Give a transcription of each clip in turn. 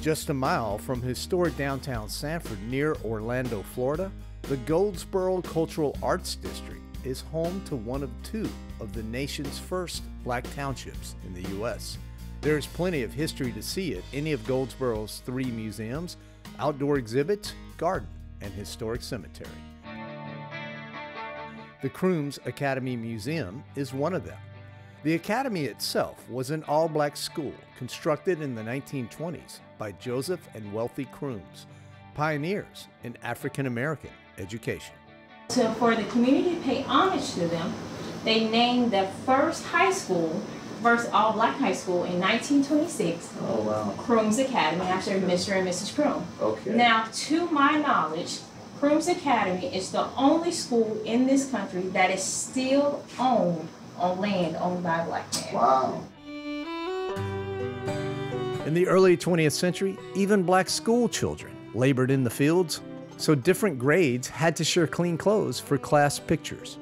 Just a mile from historic downtown Sanford near Orlando, Florida, the Goldsboro Cultural Arts District is home to one of two of the nation's first black townships in the U.S. There is plenty of history to see at any of Goldsboro's 3 museums, outdoor exhibits, garden, and historic cemetery. The Crooms Academy Museum is one of them. The academy itself was an all-black school constructed in the 1920s by Joseph and Wealthy Crooms, pioneers in African-American education. So for the community to pay homage to them, they named the first high school, first all-black high school in 1926, oh, wow. Crooms Academy, after Mr. and Mrs. Croom. Okay. Now, to my knowledge, Crooms Academy is the only school in this country that is still owned on land owned by a black man. Wow. In the early 20th century, even black school children labored in the fields, so different grades had to share clean clothes for class pictures.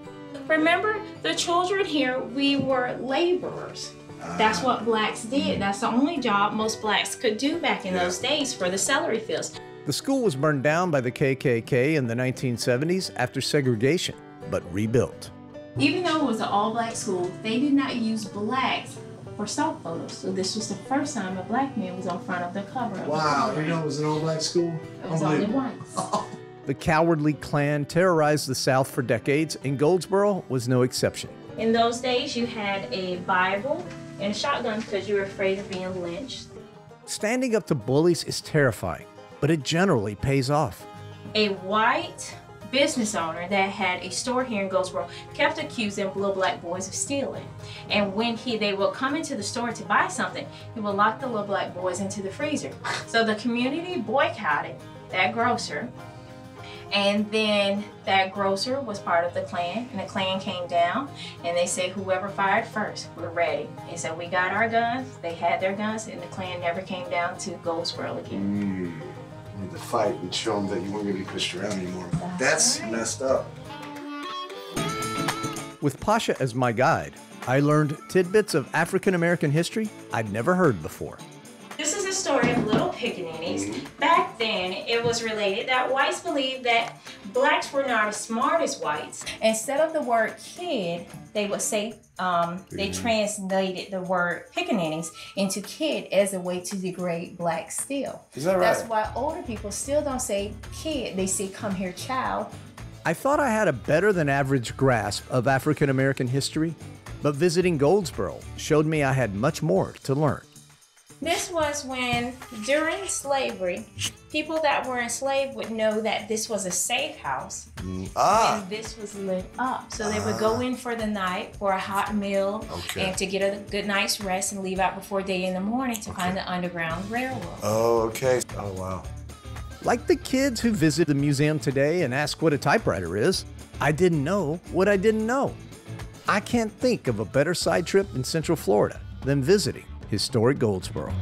Remember, the children here, we were laborers. That's what blacks did. That's the only job most blacks could do back in those days for the celery fields. The school was burned down by the KKK in the 1970s after segregation, but rebuilt. Even though it was an all-black school, they did not use blacks for stock photos. So this was the first time a black man was on front of the cover of Wow, the you know it was an all-black school? It was only once. The cowardly Klan terrorized the South for decades, and Goldsboro was no exception. In those days, you had a Bible and a shotgun because you were afraid of being lynched. Standing up to bullies is terrifying, but it generally pays off. A white business owner that had a store here in Goldsboro kept accusing little black boys of stealing. And when they would come into the store to buy something, he would lock the little black boys into the freezer. So the community boycotted that grocer. And then that grocer was part of the Klan, and the Klan came down, and they said, whoever fired first, we're ready. They said, we got our guns. They had their guns, and the Klan never came down to Goldsboro again. You need to fight and show them that you weren't going to be pushed around anymore. That's right. Messed up. With Pasha as my guide, I learned tidbits of African-American history I'd never heard before. This is a story of little pickaninnies. Back then, it was related that whites believed that blacks were not as smart as whites. Instead of the word kid, they would say, they translated the word pickaninnies into kid as a way to degrade blacks still. Is that right? That's why older people still don't say kid, they say come here child. I thought I had a better than average grasp of African-American history, but visiting Goldsboro showed me I had much more to learn. This was when, during slavery, people that were enslaved would know that this was a safe house and this was lit up. So they would go in for the night for a hot meal and to get a good night's rest and leave out before day in the morning to find the Underground Railroad. Oh, okay. Oh, wow. Like the kids who visit the museum today and ask what a typewriter is, I didn't know what I didn't know. I can't think of a better side trip in Central Florida than visiting Historic Goldsboro.